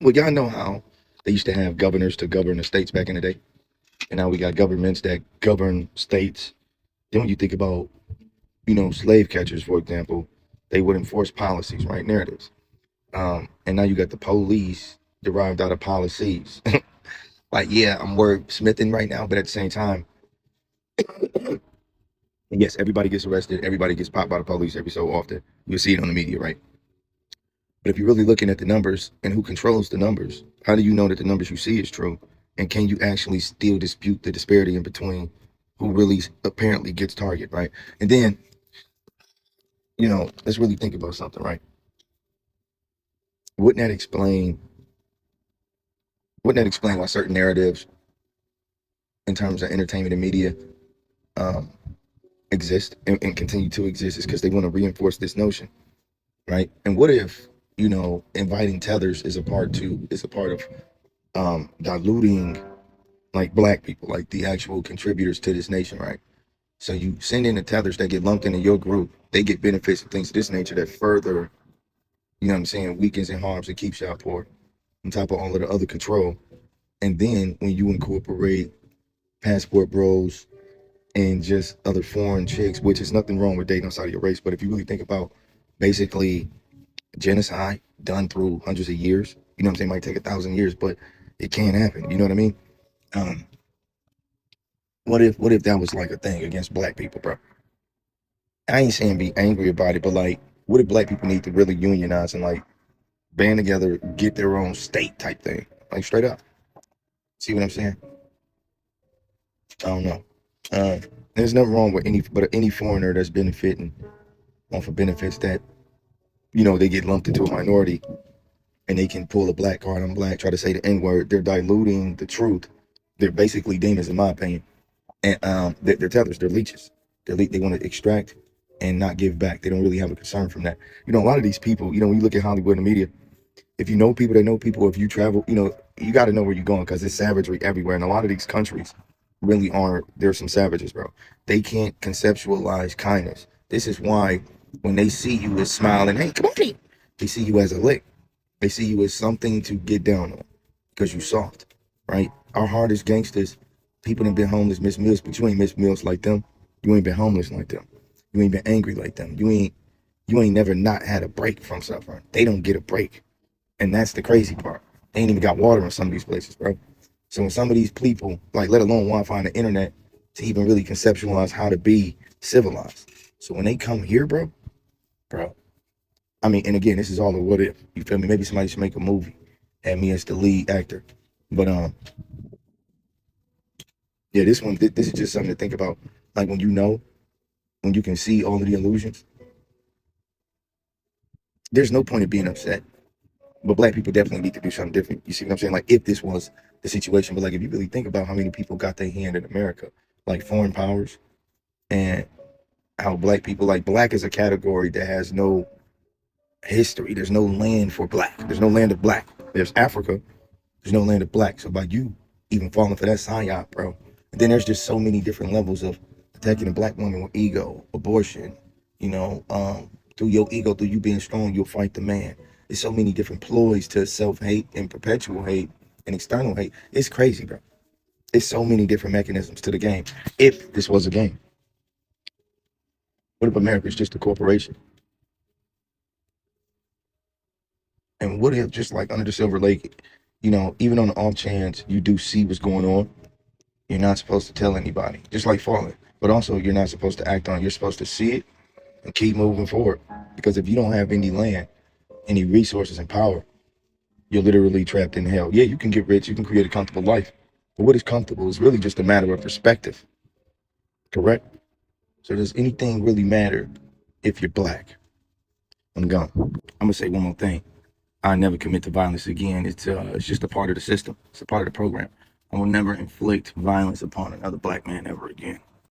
Well, y'all know how they used to have governors to govern the states back in the day, and now we got governments that govern states. Then when you think about, slave catchers, for example, they would enforce policies, right? Narratives. And now you got the police derived out of policies. Like, yeah, I'm wordsmithing right now, but at the same time, yes, everybody gets arrested, everybody gets popped by the police every so often. You'll see it on the media, right? But if you're really looking at the numbers and who controls the numbers, how do you know that the numbers you see is true? And can you actually still dispute the disparity in between who really apparently gets target, right? And then, let's really think about something, right? Wouldn't that explain wouldn't that explain why certain narratives in terms of entertainment and media um, exist and continue to exist? Is because they want to reinforce this notion, right? And what if, inviting tethers is a part of diluting like black people, like the actual contributors to this nation, right? So you send in the tethers that get lumped into your group, they get benefits and things of this nature that further, what I'm saying, weakens and harms and keeps y'all poor on top of all of the other control. And then when you incorporate passport bros and just other foreign chicks, which is nothing wrong with dating outside of your race, but if you really think about basically genocide done through hundreds of years, what I'm saying, it might take 1,000 years, but it can happen. You know what I mean? Um, what if that was like a thing against black people, bro? I ain't saying be angry about it, but like, what if black people need to really unionize and like band together, get their own state type thing, like straight up? See what I'm saying? I don't know. Uh, there's nothing wrong with any foreigner that's benefiting off of benefits that they get lumped into a minority and they can pull a black card on black, try to say the N word. They're diluting the truth. They're basically demons, in my opinion. And they're tethers, they're leeches. They want to extract and not give back. They don't really have a concern from that. A lot of these people, when you look at Hollywood and the media, if you know people that know people, if you travel, you got to know where you're going because there's savagery everywhere. And a lot of these countries really are, there's some savages, bro. They can't conceptualize kindness. This is why when they see you as smiling, hey, come on, they see you as a lick. They see you as something to get down on because you soft, right? Our hardest gangsters, people that been homeless, miss meals, but you ain't missed meals like them. You ain't been homeless like them. You ain't been angry like them. You ain't never not had a break from suffering. They don't get a break. And that's the crazy part. They ain't even got water in some of these places, bro. So when some of these people, like let alone Wi-Fi and the internet, to even really conceptualize how to be civilized. So when they come here, bro, I mean, and again, this is all a what if. You feel me? Maybe somebody should make a movie, have me as the lead actor. But yeah, this is just something to think about. Like when you can see all of the illusions, there's no point in being upset. But black people definitely need to do something different. You see what I'm saying? Like if this was the situation, but like if you really think about how many people got their hand in America, like foreign powers, and how black people, like black is a category that has no history. There's no land for black. There's no land of black. There's Africa. There's no land of black. So by you even falling for that psyop, bro. And then there's just so many different levels of attacking a black woman with ego, abortion, through your ego, through you being strong, you'll fight the man. There's so many different ploys to self-hate and perpetual hate and external hate. It's crazy, bro. It's so many different mechanisms to the game. If this was a game, what if America is just a corporation? And what if just like under the Silver Lake, even on the off chance you do see what's going on, you're not supposed to tell anybody, just like falling. But also you're not supposed to act on it. You're supposed to see it and keep moving forward. Because if you don't have any land, any resources and power, you're literally trapped in hell. Yeah, you can get rich, you can create a comfortable life. But what is comfortable is really just a matter of perspective, correct? So does anything really matter if you're black? I'm gone. I'm gonna say one more thing. I never commit to violence again. It's just a part of the system. It's a part of the program. I will never inflict violence upon another black man ever again.